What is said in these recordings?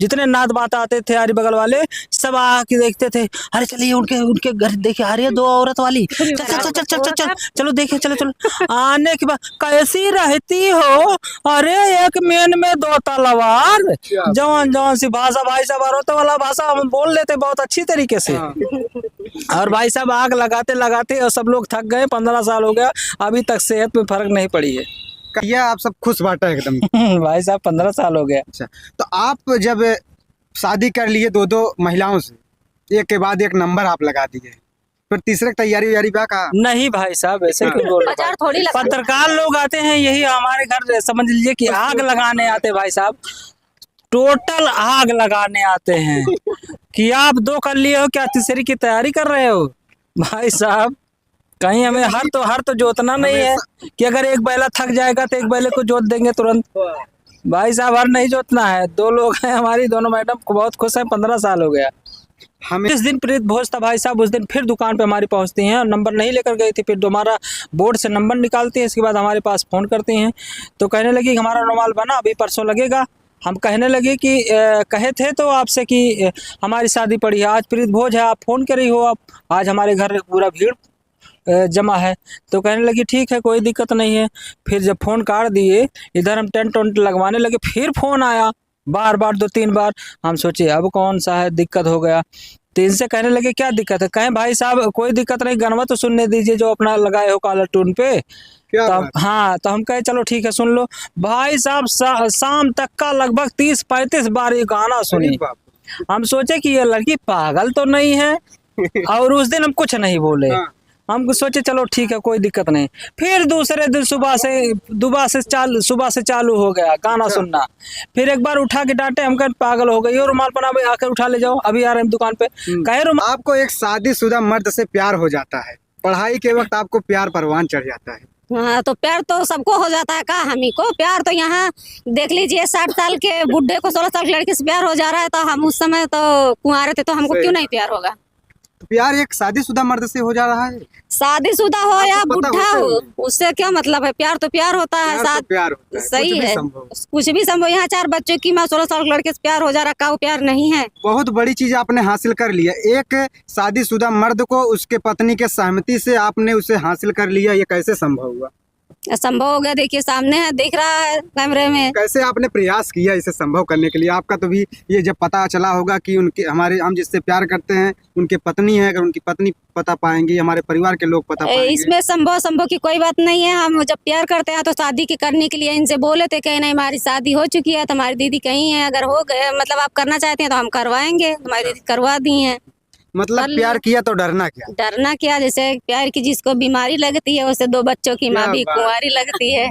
जितने नात बात आते थे यारी बगल वाले सब आके देखते थे, अरे चलिए उनके उनके घर देखे, आ रही है 2 औरत वाली, चल चल चल चल चल चल चल चलो देखे, चलो चलो। आने के बाद कैसी रहती हो, अरे एक मेन में 2 तलवार, जवान जवान सी भाषा भाई साहब, औरतों वाला भाषा हम बोल लेते बहुत अच्छी तरीके से। और भाई साहब आग लगाते लगाते और सब लोग थक गए, 15 साल हो गया, अभी तक सेहत में फर्क नहीं पड़ी है। कहिए आप सब खुश बाटा एकदम। भाई साहब 15 साल हो गया। अच्छा, तो आप जब शादी कर लिए 2-2 महिलाओं से, एक के बाद एक नंबर आप लगा दिए, फिर तीसरे की तैयारी व्यारी क्या कहा? नहीं भाई साहब ऐसे क्यों बोल रहे हैं? पत्रकार लोग आते हैं यही हमारे घर, समझ लीजिए कि आग लगाने आते भाई साहब, टोटल आग लगाने आते हैं कि आप 2 कर लिए हो, क्या तीसरी की तैयारी कर रहे हो? भाई साहब कहीं हमें हर तो जोतना नहीं है कि अगर एक बैला थक जाएगा तो एक बैले को जोत देंगे तुरंत। भाई साहब हर नहीं जोतना है, 2 लोग हैं, हमारी दोनों मैडम बहुत खुश है, 15 साल हो गया। हमें जिस दिन प्रीत भोज था भाई साहब, उस दिन फिर दुकान पे हमारी पहुंचती हैं और नंबर नहीं लेकर गई थी, फिर दोबारा बोर्ड से नंबर निकालती हैं, इसके बाद हमारे पास फ़ोन करती हैं, तो कहने लगी हमारा रुमाल बना, अभी परसों लगेगा। हम कहने लगे कि कहे थे तो आपसे कि हमारी शादी पड़ी है, आज प्रीत भोज है, आप फ़ोन करी हो, आप आज हमारे घर पूरा भीड़ जमा है। तो कहने लगी ठीक है कोई दिक्कत नहीं है। फिर जब फ़ोन काट दिए, इधर हम टेंट वेंट लगवाने लगे, फिर फ़ोन आया बार बार 2-3 बार। हम सोचे अब कौन सा है, दिक्कत हो गया। तो इनसे कहने लगे क्या दिक्कत है? कहें भाई साहब कोई दिक्कत नहीं, गनवा तो सुनने दीजिए जो अपना लगाए हो कॉलर ट्यून पे। हाँ, तो हम कहे चलो ठीक है सुन लो। भाई साहब शाम तक का लगभग 30-35 बार ये गाना सुनी। हम सोचे कि ये लड़की पागल तो नहीं है, और उस दिन हम कुछ नहीं बोले। हम सोचे चलो ठीक है कोई दिक्कत नहीं। फिर दूसरे दिन सुबह से चालू हो गया गाना सुनना। फिर एक बार उठा के डांटे, हम कहे पागल हो गई हो, रुमाल बना आकर उठा ले जाओ, अभी आ रहे हैं दुकान पे। कहे रुमाल। आपको एक शादीशुदा मर्द से प्यार हो जाता है, पढ़ाई के वक्त आपको प्यार परवान चढ़ जाता है। हाँ, तो प्यार तो सबको हो जाता है का, हमी को प्यार तो यहाँ देख लीजिए 60 साल के बुढ़े को 16 साल की लड़की से प्यार हो जा रहा है, तो हम उस समय तो कुंवारे थे, तो हमको क्यों नहीं प्यार होगा? तो प्यार एक शादीशुदा मर्द से हो जा रहा है, शादीशुदा हो या बुढ़ा हो, उससे क्या मतलब है? प्यार तो प्यार होता है, प्यार तो प्यार होता है, सही कुछ भी है, संभव। कुछ भी संभव। यहाँ 4 बच्चों की माँ 16 साल के लड़के से प्यार हो जा रहा, का वो प्यार नहीं है? बहुत बड़ी चीज आपने हासिल कर लिया। एक शादीशुदा मर्द को उसके पत्नी के सहमति से आपने उसे हासिल कर लिया, ये कैसे संभव हुआ? संभव हो गया, देखिए सामने है, दिख रहा है कैमरे में। कैसे आपने प्रयास किया इसे संभव करने के लिए? आपका तो भी ये जब पता चला होगा कि उनके हम जिससे प्यार करते हैं उनके पत्नी है, अगर उनकी पत्नी पता पाएंगी, हमारे परिवार के लोग पता पाएंगे। इसमें संभव की कोई बात नहीं है। हम जब प्यार करते हैं तो शादी के करने के लिए इनसे बोले थे, कहीं नहीं हमारी शादी हो चुकी है, तुम्हारी दीदी कहीं है, अगर हो गए मतलब आप करना चाहते हैं तो हम करवाएंगे, हमारी दीदी करवा दी है। मतलब प्यार किया तो डरना क्या? डरना क्या, जैसे प्यार की जिसको बीमारी लगती है उसे 2 बच्चों की माँ भी कुंवारी लगती है।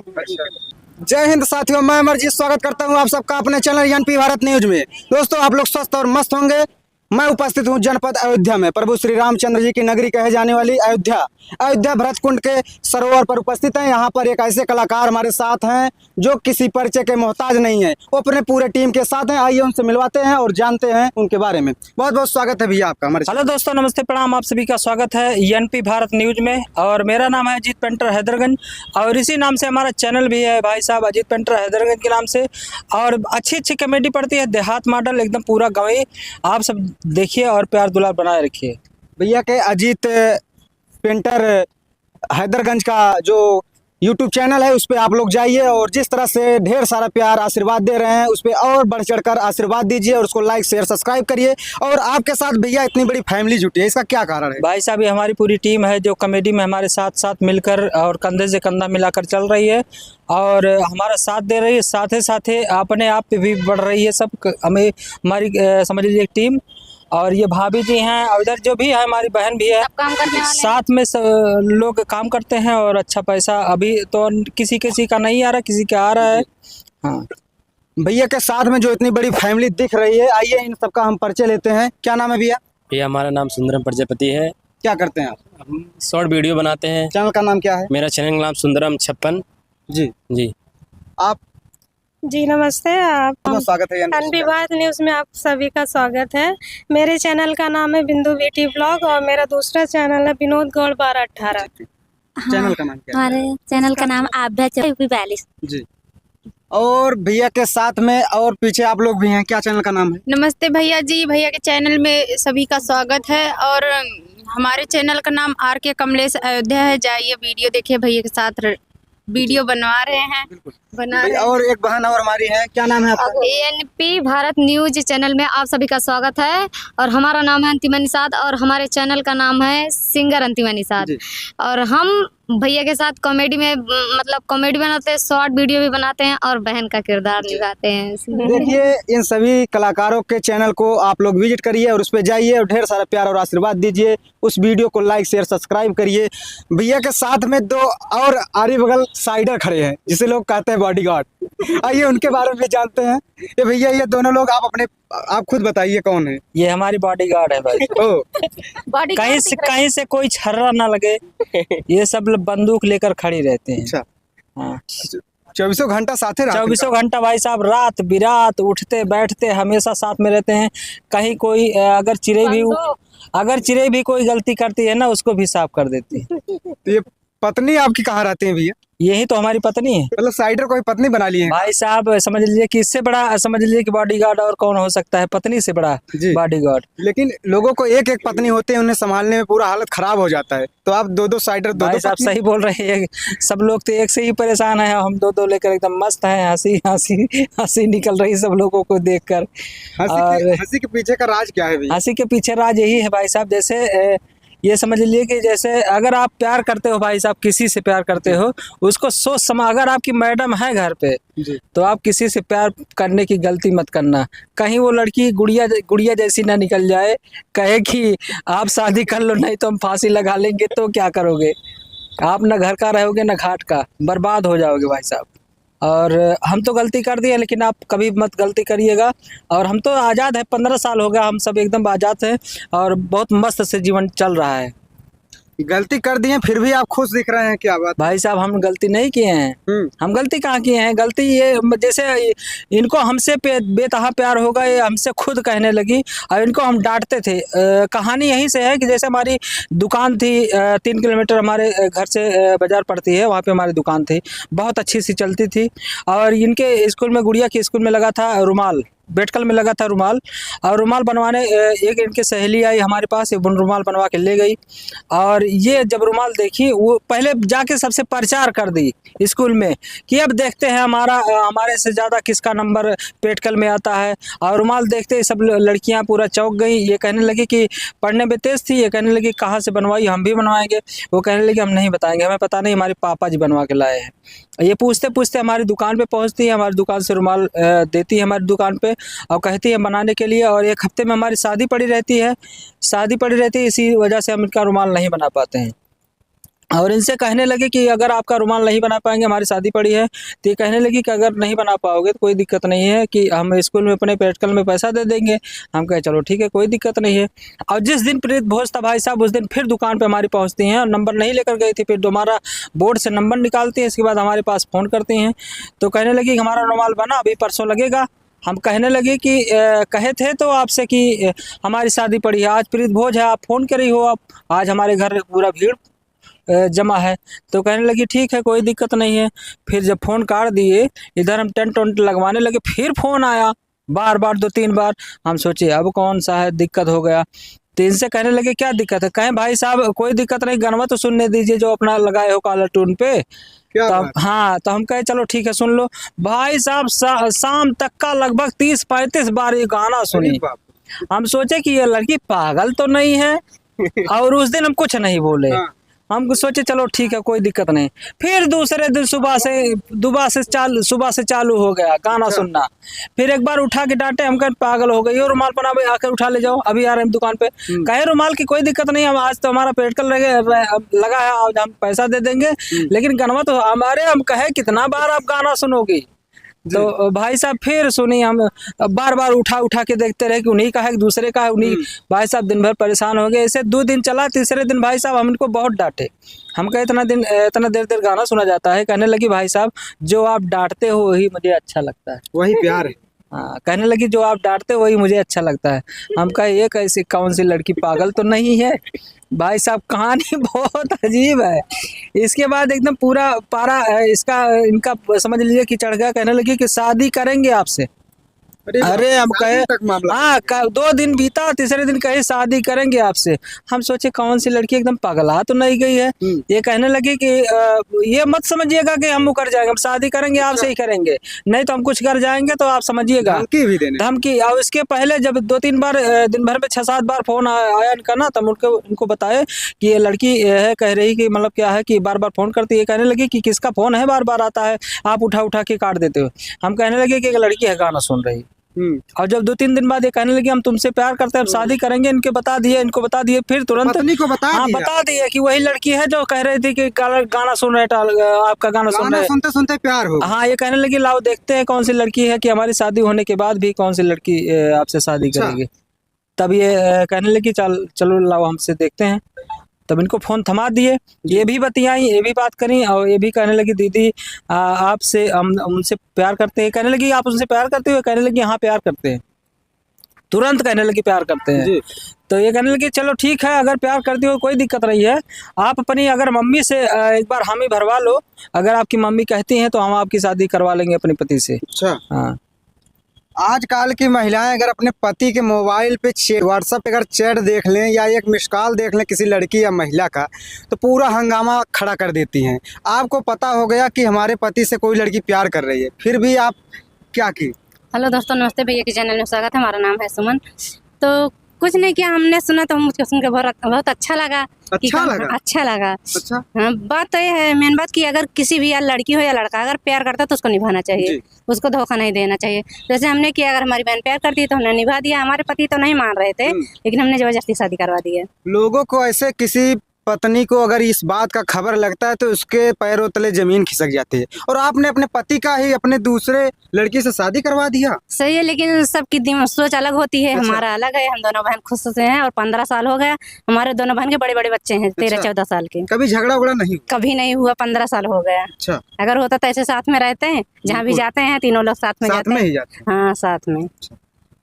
जय हिंद साथियों, मैं अमरजीत स्वागत करता हूं आप सबका अपने चैनल एनपी भारत न्यूज में। दोस्तों आप लोग स्वस्थ और मस्त होंगे। मैं उपस्थित हूं जनपद अयोध्या में, प्रभु श्री रामचंद्र जी की नगरी कहे जाने वाली अयोध्या भरत कुंड के सरोवर पर उपस्थित हैं। यहाँ पर एक ऐसे कलाकार हमारे साथ हैं जो किसी परिचय के मोहताज नहीं है, वो अपने पूरे टीम के साथ हैं। आइए उनसे मिलवाते हैं और जानते हैं उनके बारे में। बहुत बहुत स्वागत है भैया आपका हमारे। हेलो दोस्तों, नमस्ते प्रणाम, आप सभी का स्वागत है एनपी भारत न्यूज में। और मेरा नाम है अजीत पेंटर हैदरगंज, और इसी नाम से हमारा चैनल भी है भाई साहब, अजीत पेंटर हैदरगंज के नाम से। और अच्छी कॉमेडी पड़ती है, देहात मॉडल, एकदम पूरा गवई। आप सब देखिए और प्यार दुलार बनाए रखिए। भैया के अजीत पेंटर हैदरगंज का जो YouTube चैनल है उस पर आप लोग जाइए, और जिस तरह से ढेर सारा प्यार आशीर्वाद दे रहे हैं उस पर और बढ़ चढ़कर आशीर्वाद दीजिए, और उसको लाइक शेयर सब्सक्राइब करिए। और आपके साथ भैया इतनी बड़ी फैमिली जुटी है, इसका क्या कारण है? भाई साहब ये हमारी पूरी टीम है जो कॉमेडी में हमारे साथ साथ मिलकर और कंधे से कंधा मिलाकर चल रही है और हमारा साथ दे रही है, साथ ही साथ अपने आप पे भी बढ़ रही है। सब हमें हमारी समझ लीजिए एक टीम, और ये भाभी जी हैं, और इधर जो भी है हमारी बहन भी है, साथ में लोग काम करते हैं। और अच्छा पैसा अभी तो किसी का नहीं आ रहा, किसी का आ रहा है। हाँ भैया के साथ में जो इतनी बड़ी फैमिली दिख रही है, आइए इन सबका हम परिचय लेते हैं। क्या नाम है भैया? भैया हमारा नाम सुंदरम प्रजापति है। क्या करते हैं आप? हम शॉर्ट वीडियो बनाते हैं। चैनल का नाम क्या है? मेरा चैनल का नाम सुंदरम 56 जी। आप? जी नमस्ते, आप स्वागत है एनपी भारत न्यूज में, आप सभी का स्वागत है। मेरे चैनल का नाम है बिंदु बेटी ब्लॉग, और मेरा दूसरा चैनल है विनोद गौड़ 1218। चैनल का नाम क्या है? हमारे चैनल का नाम आभ्या 42 जी। और भैया के साथ में और पीछे आप लोग भी हैं, क्या चैनल का नाम है? नमस्ते भैया जी, भैया के चैनल में सभी का स्वागत है। और हमारे चैनल का नाम RK कमलेश अयोध्या है। जाइए वीडियो देखिए, भैया के साथ वीडियो बनवा रहे हैं, बना रहे हैं। और एक बहन और हमारी है, क्या नाम है आपका? ANP भारत न्यूज चैनल में आप सभी का स्वागत है। और हमारा नाम है अंतिमा निषाद और हमारे चैनल का नाम है सिंगर अंतिमा निषाद। और हम भैया के साथ कॉमेडी में मतलब कॉमेडी बनाते हैं, शॉर्ट वीडियो भी बनाते हैं और बहन का किरदार निभाते हैं। देखिए, इन सभी कलाकारों के चैनल को आप लोग विजिट करिए और उस पर जाइए और ढेर सारा प्यार और आशीर्वाद दीजिए। उस वीडियो को लाइक शेयर सब्सक्राइब करिए। भैया के साथ में दो और आरी बगल साइडर खड़े हैं, जिसे लोग कहते हैं बॉडीगार्ड। आइए उनके बारे में भी जानते हैं। ये भैया, ये दोनों लोग आप खुद बताइए कौन है? ये हमारी बॉडीगार्ड है भाई। ओ, कहीं से कोई छर्रा ना लगे, ये सब लोग बंदूक लेकर खड़ी रहते हैं। अच्छा, हाँ, 24 घंटा साथ है? 24 घंटा भाई साहब, रात बिरात उठते बैठते हमेशा साथ में रहते हैं। कहीं कोई अगर चिड़ै भी कोई गलती करती है ना, उसको भी साफ कर देती है। तो ये पत्नी आपकी कहाँ रहती है भैया? यही तो हमारी पत्नी है मतलब साइडर कोई पत्नी बना ली है? भाई साहब, समझ लीजिए कि इससे बड़ा समझ लीजिए कि बॉडीगार्ड और कौन हो सकता है, पत्नी से बड़ा जी। बॉडीगार्ड। लेकिन लोगों को एक एक पत्नी होते हैं, उन्हें संभालने में पूरा हालत खराब हो जाता है। तो आप दो साइडर भाई साहब सही बोल रहे हैं, सब लोग तो एक से ही परेशान हैं, हम दो लेकर एकदम मस्त हैं। हंसी निकल रही सब लोगों को देखकर। हंसी के पीछे का राज क्या है भैया? हंसी के पीछे राज यही है भाई साहब, जैसे ये समझ लीजिए कि जैसे अगर आप प्यार करते हो भाई साहब, किसी से प्यार करते हो, उसको सोच समझ, अगर आपकी मैडम है घर पे तो आप किसी से प्यार करने की गलती मत करना। कहीं वो लड़की गुड़िया जैसी ना निकल जाए, कहे कि आप शादी कर लो नहीं तो हम फांसी लगा लेंगे, तो क्या करोगे आप? ना घर का रहोगे ना घाट का, बर्बाद हो जाओगे भाई साहब। और हम तो गलती कर दिए, लेकिन आप कभी मत गलती करिएगा। और हम तो आज़ाद है, 15 साल हो गया, हम सब एकदम आज़ाद हैं और बहुत मस्त से जीवन चल रहा है। गलती कर दिए फिर भी आप खुश दिख रहे हैं, क्या बात? भाई साहब हम गलती नहीं किए हैं। हम गलती कहाँ किए हैं? गलती ये जैसे इनको हमसे बेतहा प्यार होगा, ये हमसे खुद कहने लगी और इनको हम डांटते थे। कहानी यहीं से है कि जैसे हमारी दुकान थी, 3 किलोमीटर हमारे घर से बाजार पड़ती है, वहाँ पे हमारी दुकान थी, बहुत अच्छी सी चलती थी। और इनके स्कूल में, गुड़िया के स्कूल में लगा था रुमाल, बेटकल में लगा था रुमाल। और रुमाल बनवाने एक इनकी सहेली आई हमारे पास, ये रुमाल बनवा के ले गई। और ये जब रुमाल देखी, वो पहले जाके सबसे प्रचार कर दी स्कूल में कि अब देखते हैं हमारे से ज़्यादा किसका नंबर पेटकल में आता है। और रुमाल देखते ही सब लड़कियां पूरा चौंक गई। ये कहने लगी कि पढ़ने में तेज़ थी, ये कहने लगी कहाँ से बनवाई, हम भी बनवाएंगे। वो कहने लगी हम नहीं बताएंगे, हमें पता नहीं, हमारे पापा जी बनवा के लाए हैं। ये पूछते पूछते हमारी दुकान पे पहुंचती है, हमारी दुकान से रुमाल देती है हमारी दुकान पे और कहती है बनाने के लिए। और 1 हफ्ते में हमारी शादी पड़ी रहती है, इसी वजह से हम इनका रुमाल नहीं बना पाते हैं। और इनसे कहने लगे कि अगर आपका रुमाल नहीं बना पाएंगे, हमारी शादी पड़ी है, तो ये कहने लगी कि अगर नहीं बना पाओगे तो कोई दिक्कत नहीं है, कि हम स्कूल में अपने प्रैक्टिकल में पैसा दे देंगे। हम कहे चलो ठीक है, कोई दिक्कत नहीं है। और जिस दिन प्रीत भोज था भाई साहब, उस दिन फिर दुकान पे हमारी पहुंचती हैं और नंबर नहीं लेकर गई थी, फिर हमारा बोर्ड से नंबर निकालती हैं, इसके बाद हमारे पास फ़ोन करती हैं। तो कहने लगी कि हमारा रुमाल बना, अभी परसों लगेगा। हम कहने लगे कि कहे थे तो आपसे कि हमारी शादी पड़ी है, आज प्रीत भोज है, आप फ़ोन करी हो, आप आज हमारे घर पूरा भीड़ जमा है। तो कहने लगी ठीक है, कोई दिक्कत नहीं है। फिर जब फ़ोन काट दिए, इधर हम टेंट वेंट लगवाने लगे, फिर फ़ोन आया बार 2-3 बार। हम सोचे अब कौन सा है, दिक्कत हो गया। तो इनसे कहने लगे क्या दिक्कत है? कहें भाई साहब कोई दिक्कत नहीं, गनवा तो सुनने दीजिए जो अपना लगाए हो कॉलर ट्यून पे। तो हम कहे चलो ठीक है सुन लो। भाई साहब शाम तक का लगभग 30-35 बार ये गाना सुनी। हम सोचे कि ये लड़की पागल तो नहीं है, और उस दिन हम कुछ नहीं बोले। हम सोचे चलो ठीक है, कोई दिक्कत नहीं। फिर दूसरे दिन सुबह से चालू हो गया गाना सुनना। फिर एक बार उठा के डांटे, हम कहे पागल हो गई, रुमाल बना भाई, आकर उठा ले जाओ, अभी आ रहे हैं दुकान पे। कहे रुमाल की कोई दिक्कत नहीं, हम आज तो हमारा प्रैक्टिकल लगा है, आज हम पैसा दे देंगे, लेकिन गनवा तो हमारे। हम कहे कितना बार आप गाना सुनोगी? तो भाई साहब फिर सुनी, हम बार उठा के देखते रहे कि उन्हीं का है कि दूसरे का है। उन्हीं भाई साहब दिन भर परेशान हो गए। ऐसे 2 दिन चला, तीसरे दिन भाई साहब हम इनको बहुत डांटे। हम कहे इतना देर गाना सुना जाता है? कहने लगी भाई साहब जो आप डांटते हो वही मुझे अच्छा लगता है, वही प्यार है। हाँ, कहने लगी जो आप डांटते हो वही मुझे अच्छा लगता है। हम कहे ये कैसी कौन सी लड़की, पागल तो नहीं है? भाई साहब कहानी बहुत अजीब है। इसके बाद एकदम पूरा पारा इसका इनका समझ लीजिए कि चढ़ गया। कहने लगी कि शादी करेंगे आपसे। अरे हम कहे हाँ 2 दिन बीता, तीसरे दिन कहे शादी करेंगे आपसे। हम सोचे कौन सी लड़की एकदम पगला तो नहीं गई है। ये कहने लगी कि ये मत समझिएगा कि हम मुकर जाएंगे, हम शादी करेंगे आपसे ही करेंगे, नहीं तो हम कुछ कर जाएंगे तो आप समझिएगा। धमकी। और इसके पहले जब 2-3 बार दिन भर में 6-7 बार फोन आया इनका ना, तब उनको बताए कि ये लड़की है, कह रही कि मतलब क्या है कि बार बार फोन करती है। कहने लगी कि किसका फोन है बार बार आता है, आप उठा के काट देते हो। हम कहने लगे कि एक लड़की है गाना सुन रही। और जब 2-3 दिन बाद ये कहने लगे हम तुमसे प्यार करते हैं, हम शादी करेंगे, इनको बता दिए फिर तुरंत बता दिए कि वही लड़की है जो कह रही थी कि गाना सुन रहे, आपका गाना सुन रहे, सुनते सुनते प्यार हो। हाँ, ये कहने लगी लाओ देखते हैं कौन सी लड़की है कि हमारी शादी होने के बाद भी कौन सी लड़की आपसे शादी करेगी। तब ये कहने लगी चलो लाओ हमसे देखते हैं। तब इनको फ़ोन थमा दिए, ये भी बतियाई, ये भी बात करी, और ये भी कहने लगी दीदी आपसे हम उनसे प्यार करते हैं। कहने लगी आप उनसे प्यार करते हो? कहने लगी हाँ प्यार करते हैं। तुरंत कहने लगी प्यार करते हैं। तो ये कहने लगी चलो ठीक है, अगर प्यार करती हो कोई दिक्कत नहीं है, आप अपनी अगर मम्मी से एक बार हामी भरवा लो, अगर आपकी मम्मी कहती हैं तो हम आपकी शादी करवा लेंगे अपने पति से। अच्छा। हाँ, आजकल की महिलाएं अगर अपने पति के मोबाइल पे व्हाट्सएप पे अगर चैट देख लें या एक मिस कॉल देख लें किसी लड़की या महिला का, तो पूरा हंगामा खड़ा कर देती हैं। आपको पता हो गया कि हमारे पति से कोई लड़की प्यार कर रही है, फिर भी आप क्या की? हेलो दोस्तों, नमस्ते। भैया के चैनल में स्वागत है। हमारा नाम है सुमन। तो कुछ नहीं किया, हमने सुना तो मुझको सुन के बहुत अच्छा लगा। अच्छा लगा। अच्छा। हाँ, बात तो ये है, मेन बात कि अगर किसी भी या लड़की हो या लड़का अगर प्यार करता है तो उसको निभाना चाहिए, उसको धोखा नहीं देना चाहिए। जैसे हमने किया, अगर हमारी बहन प्यार करती है तो हमने निभा दिया। हमारे पति तो नहीं मान रहे थे, लेकिन हमने जबरदस्ती शादी करवा दी है। लोगों को ऐसे किसी पत्नी को अगर इस बात का खबर लगता है तो उसके पैरों तले जमीन खिसक जाती है, और आपने अपने पति का ही अपने दूसरे लड़की से शादी करवा दिया। सही है, लेकिन सबकी सोच अलग होती है। अच्छा। हमारा अलग है, हम दोनों बहन खुश से हैं और 15 साल हो गया। हमारे दोनों बहन के बड़े बड़े बच्चे हैं, 13-14 साल के। कभी झगड़ा उगड़ा नहीं? कभी नहीं हुआ, 15 साल हो गया। अच्छा। अगर होता तो ऐसे साथ में रहते हैं, जहाँ भी जाते हैं तीनों लोग साथ में जाते हैं। हाँ, साथ में।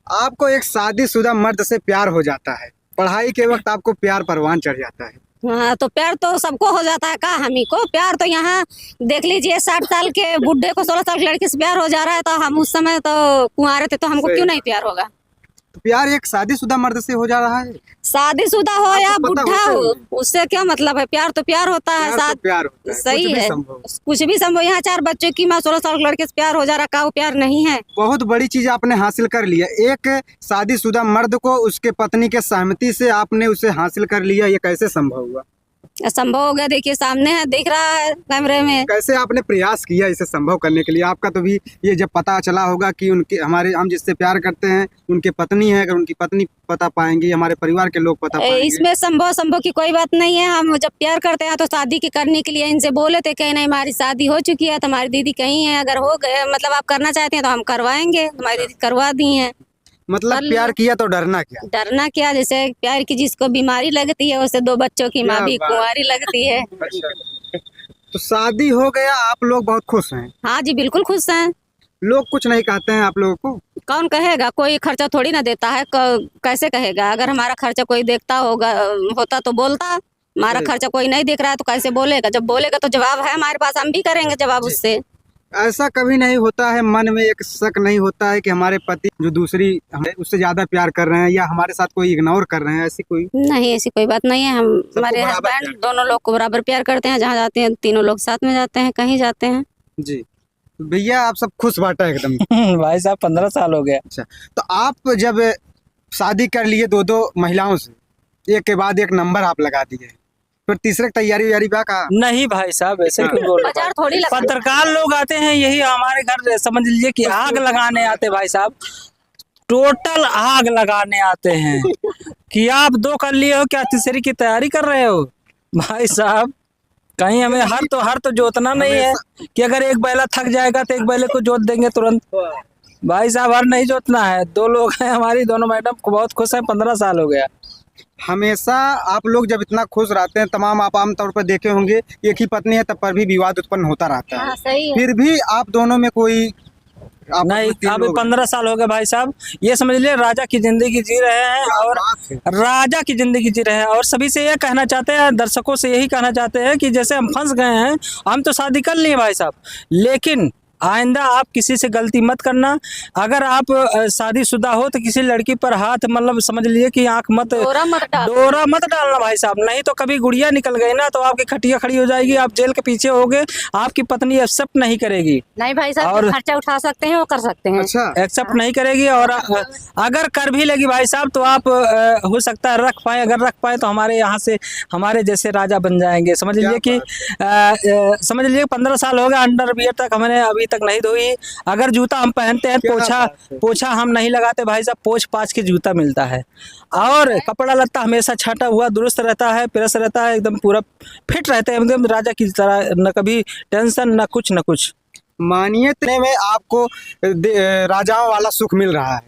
आपको एक शादीशुदा मर्द से प्यार हो जाता है, पढ़ाई के वक्त आपको प्यार परवान चढ़ जाता है। हाँ, तो प्यार तो सबको हो जाता है का? हम ही को प्यार तो यहाँ देख लीजिए, 60 साल के बुढ़े को 16 साल की लड़की से प्यार हो जा रहा है, तो हम उस समय तो कुंवारे थे, तो हमको क्यों नहीं प्यार होगा? तो प्यार एक शादीशुदा मर्द से हो जा रहा है। शादीशुदा हो या बुढ़ा हो, उससे क्या मतलब है? प्यार तो प्यार होता है। तो प्यार होता है। सही है, कुछ भी संभव। यहाँ 4 बच्चों की माँ 16 साल के लड़के से प्यार हो जा रहा, का वो प्यार नहीं है? बहुत बड़ी चीज आपने हासिल कर लिया। एक शादीशुदा मर्द को उसके पत्नी के सहमति से आपने उसे हासिल कर लिया, ये कैसे संभव हुआ? संभव हो गया, देखिए सामने है, दिख रहा है कैमरे में। कैसे आपने प्रयास किया इसे संभव करने के लिए? आपका तो भी ये जब पता चला होगा कि उनके हम जिससे प्यार करते हैं उनके पत्नी है, अगर उनकी पत्नी पता पाएंगी, हमारे परिवार के लोग पता पाएंगे। इसमें संभव की कोई बात नहीं है। हम जब प्यार करते हैं तो शादी के करने के लिए इनसे बोले थे, कहीं नहीं हमारी शादी हो चुकी है, तुम्हारी दीदी कहीं है, अगर हो गए मतलब आप करना चाहते हैं तो हम करवाएंगे। हमारी दीदी करवा दी है। मतलब प्यार किया तो डरना क्या? डरना क्या? जैसे प्यार की जिसको बीमारी लगती है, उससे 2 बच्चों की माँ भी कुंवारी लगती है। तो शादी हो गया, आप लोग बहुत खुश हैं? हाँ जी, बिल्कुल खुश हैं। लोग कुछ नहीं कहते हैं आप लोगों को? कौन कहेगा? कोई खर्चा थोड़ी ना देता है, कैसे कहेगा? अगर हमारा खर्चा कोई देखता होता तो बोलता। हमारा खर्चा कोई नहीं देख रहा है तो कैसे बोलेगा? जब बोलेगा तो जवाब है हमारे पास, हम भी करेंगे जवाब उससे। ऐसा कभी नहीं होता है, मन में एक शक नहीं होता है कि हमारे पति जो दूसरी हमें उससे ज्यादा प्यार कर रहे हैं या हमारे साथ कोई इग्नोर कर रहे हैं? ऐसी कोई नहीं, ऐसी कोई बात नहीं है। हम हमारे हस्बैंड दोनों लोग को बराबर प्यार करते हैं। जहाँ जाते हैं तीनों लोग साथ में जाते हैं, कहीं जाते हैं। जी भैया, आप सब खुश बाटा एकदम। भाई साहब 15 साल हो गया। अच्छा, तो आप जब शादी कर लिए 2 महिलाओं से, एक के बाद एक नंबर आप लगा दिए, फिर तीसरे तैयारी का? नहीं भाई साहब, ऐसे क्यों बोल रहे थोड़ी हैं? पत्रकार लोग आते हैं, यही हमारे घर समझ लीजिए कि आग लगाने आते भाई साहब, टोटल आग लगाने आते हैं कि आप 2 कर लिए हो, क्या तीसरी की तैयारी कर रहे हो? भाई साहब कहीं हमें हर तो जोतना नहीं है कि अगर एक बैला थक जाएगा तो एक बैले को जोत देंगे तुरंत। भाई साहब हर नहीं जोतना है। 2 लोग हैं, हमारी दोनों मैडम बहुत खुश हैं, 15 साल हो गया। हमेशा आप लोग जब इतना खुश रहते हैं, तमाम आप आमतौर पर देखे होंगे एक ही पत्नी है तब पर भी विवाद उत्पन्न होता रहता है। सही है। फिर भी आप दोनों में कोई आप नहीं, लोग 3 अभी लोग हैं। 15 साल हो गए भाई साहब। ये समझ लिए राजा की जिंदगी जी रहे हैं क्या और बात है। राजा की जिंदगी जी रहे हैं। और सभी से ये कहना चाहते हैं, दर्शकों से यही कहना चाहते हैं कि जैसे हम फंस गए हैं, हम तो शादी कर लिए भाई साहब, लेकिन आइंदा आप किसी से गलती मत करना। अगर आप शादीशुदा हो तो किसी लड़की पर हाथ, मतलब समझ लीजिए कि आंख मत, डोरा मत डाल। डोरा मत डालना भाई साहब। नहीं तो कभी गुड़िया निकल गई ना तो आपकी खटिया खड़ी हो जाएगी, आप जेल के पीछे होगे, आपकी पत्नी एक्सेप्ट नहीं करेगी। नहीं भाई साहब, और- जो खर्चा उठा सकते हैं वो कर सकते हैं। अच्छा, एक्सेप्ट नहीं करेगी। और अगर कर भी लेगी भाई साहब तो आप हो सकता है रख पाए, अगर रख पाए तो हमारे यहाँ से हमारे जैसे राजा बन जाएंगे। समझ लीजिए कि समझ लीजिए 15 साल हो गए, अंडरवियर तक हमने अभी तक नहीं धोई। अगर जूता हम पहनते हैं, क्या पोछा बात है। पोछा हम नहीं लगाते भाई साहब, पोछ पाछ के जूता मिलता है। और कपड़ा लत्ता हमेशा छाटा हुआ दुरुस्त रहता है, प्रेस रहता है, एकदम पूरा फिट रहते हैं, एकदम राजा की तरह, न कभी टेंशन न कुछ न कुछ। मानिए इतने में आपको राजाओं वाला सुख मिल रहा है।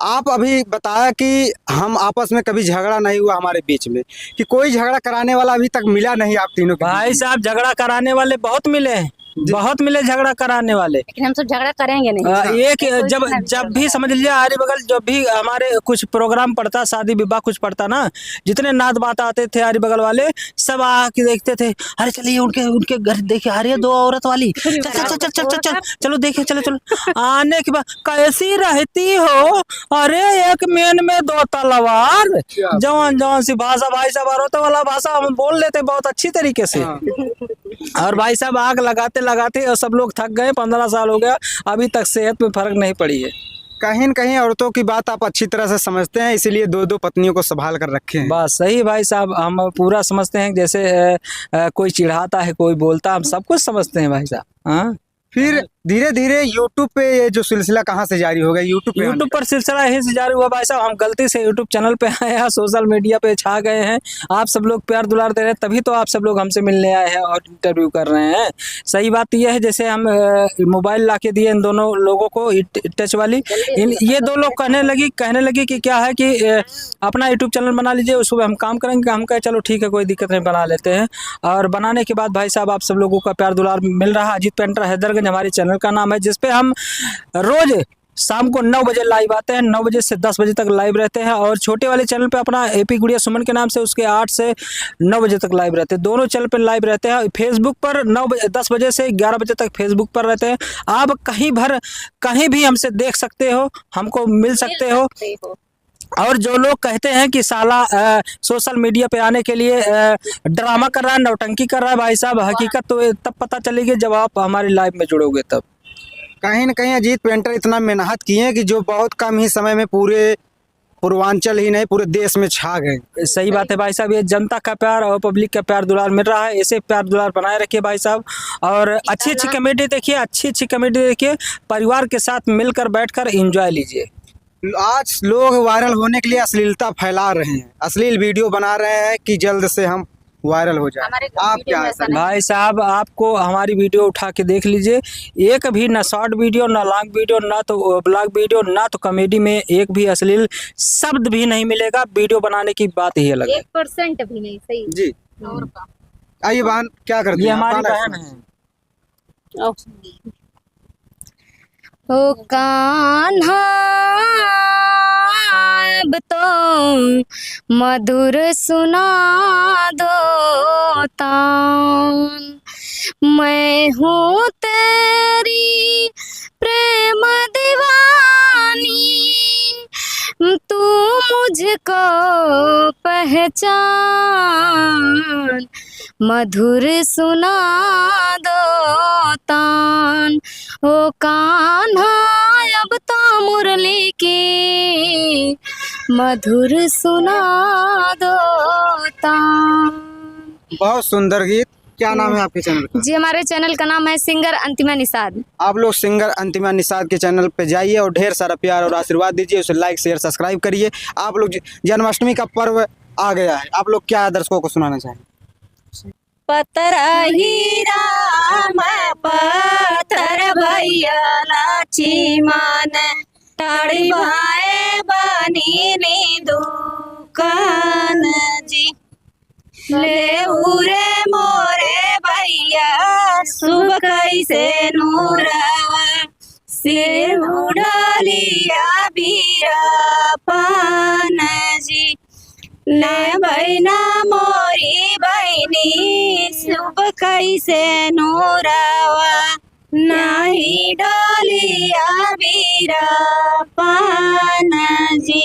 आप अभी बताया कि हम आपस में कभी झगड़ा नहीं हुआ हमारे बीच में, कि कोई झगड़ा कराने वाला अभी तक मिला नहीं आप तीनों के भाई बीच में। साहब झगड़ा कराने वाले बहुत मिले हैं, बहुत मिले झगड़ा कराने वाले। लेकिन हम सब झगड़ा करेंगे नहीं। एक जब भी समझ लीजिए आरी बगल जब भी हमारे कुछ प्रोग्राम पड़ता, शादी विवाह कुछ पड़ता ना, जितने नात बात आते थे आरी बगल वाले सब आके देखते थे, अरे चलिए उनके उनके घर देखे, अरे 2 औरत वाली, चल चल चल चल चल चल चलो देखे, चलो चलो। आने के बाद कैसी रहती हो, अरे एक मेन में 2 तलवार, जवान जवान सी भाषा भाई साहब, औरतों वाला भाषा हम बोल लेते बहुत अच्छी तरीके से। और भाई साहब आग लगाते लगाते और सब लोग थक गए। 15 साल हो गया, अभी तक सेहत में फर्क नहीं पड़ी है। कहीं न कहीं औरतों की बात आप अच्छी तरह से समझते हैं, इसीलिए 2-2 पत्नियों को संभाल कर रखे हैं। बस सही भाई साहब, हम पूरा समझते हैं। जैसे कोई चिढ़ाता है, कोई बोलता, हम सब कुछ समझते हैं भाई साहब। हाँ, फिर धीरे धीरे यूट्यूब पे ये जो सिलसिला कहाँ से जारी हो गया? यूट्यूब पर सिलसिला यही से जारी हुआ भाई साहब। हम गलती से यूट्यूब चैनल पे आए हैं, सोशल मीडिया पे छा गए हैं। आप सब लोग प्यार दुलार दे रहे हैं, तभी तो आप सब लोग हमसे मिलने आए हैं और इंटरव्यू कर रहे हैं। सही बात यह है, जैसे हम मोबाइल ला के दिए इन दोनों लोगों को, टच वाली, ये 2 लोग कहने लगी कि क्या है कि अपना यूट्यूब चैनल बना लीजिए, उसको हम काम करेंगे। हम कहे चलो ठीक है, कोई दिक्कत नहीं, बना लेते हैं। और बनाने के बाद भाई साहब आप सब लोगों का प्यार दुलार मिल रहा है। अजीत पेंटर हैदरगंज हमारे चैनल का नाम है, जिसपे हम रोज शाम को 9 बजे लाइव आते हैं, 9 बजे से 10 बजे तक लाइव रहते हैं। और छोटे वाले चैनल पे अपना एपी गुड़िया सुमन के नाम से, उसके 8 से 9 बजे तक लाइव रहते हैं। दोनों चैनल पे लाइव रहते हैं। फेसबुक पर 10 बजे से 11 बजे तक फेसबुक पर रहते हैं। आप कहीं भी हमसे देख सकते हो, हमको मिल सकते हो। और जो लोग कहते हैं कि साला सोशल मीडिया पे आने के लिए ड्रामा कर रहा है, नौटंकी कर रहा है, भाई साहब हकीकत तो तब पता चलेगी जब आप हमारी लाइव में जुड़ोगे तब। कहीं न कहीं अजीत पेंटर इतना मेहनत किए हैं कि जो बहुत कम ही समय में पूरे पूर्वांचल ही नहीं पूरे देश में छा गए। सही बात है भाई साहब, ये जनता का प्यार और पब्लिक का प्यार दुलार मिल रहा है। ऐसे प्यार दुलार बनाए रखिए भाई साहब। और अच्छी कमेडी देखिए, अच्छी कमेडी देखिए, परिवार के साथ मिलकर बैठकर एंजॉय लीजिए। आज लोग वायरल होने के लिए अश्लीलता फैला रहे हैं, अश्लील वीडियो बना रहे हैं कि जल्द से हम वायरल हो जाए। आप क्या भाई साहब आपको हमारी वीडियो उठा के देख लीजिए, एक भी ना शॉर्ट वीडियो, ना लॉन्ग वीडियो, ना तो ब्लॉग वीडियो, ना तो कॉमेडी में एक भी अश्लील शब्द भी नहीं मिलेगा। वीडियो बनाने की बात ही अलग है। 1% भी नहीं। सही जी। और का आइए बहन, क्या करती ये हैं? हमारी आप बहन है। ओ कान्हा अब तो मधुर सुना दो तान, मैं हूँ तेरी प्रेम दीवानी, तू मुझको पहचान, मधुर सुना दो तान। ओ कान्हा अब तो मुरली की मधुर सुना दो तान। बहुत सुंदर गीत। क्या नाम है आपके चैनल का? जी हमारे चैनल का नाम है सिंगर अंतिमा निषाद। आप लोग सिंगर अंतिमा निषाद के चैनल पे जाइए और ढेर सारा प्यार और आशीर्वाद दीजिए, उसे लाइक शेयर सब्सक्राइब करिए। आप लोग जन्माष्टमी का पर्व आ गया है, आप लोग क्या दर्शकों को सुनाना चाहेंगे? पतरा हीरा मैं पत्थर भैया लाची मान, टाड़ी भाए बनी नी दुकान जी, ले उरे मोरे भैया सुबह कैसे नूरा, सिर मुड़लिया बीरापन जी ले बहना मोरी बहनी शुभ कैसे नूरावा नहीं डोलिया बीरापन जी।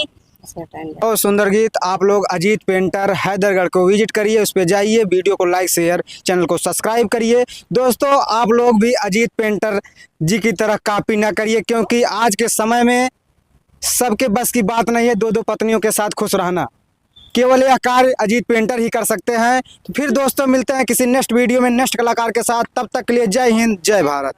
बहुत सुंदर गीत। आप लोग अजीत पेंटर हैदरगढ़ को विजिट करिए, उस पर जाइए, वीडियो को लाइक शेयर, चैनल को सब्सक्राइब करिए। दोस्तों आप लोग भी अजीत पेंटर जी की तरह कॉपी ना करिए, क्योंकि आज के समय में सबके बस की बात नहीं है दो दो पत्नियों के साथ खुश रहना। केवल यह कार्य अजीत पेंटर ही कर सकते हैं। तो फिर दोस्तों मिलते हैं किसी नेक्स्ट वीडियो में नेक्स्ट कलाकार के साथ। तब तक के लिए जय हिंद, जय भारत।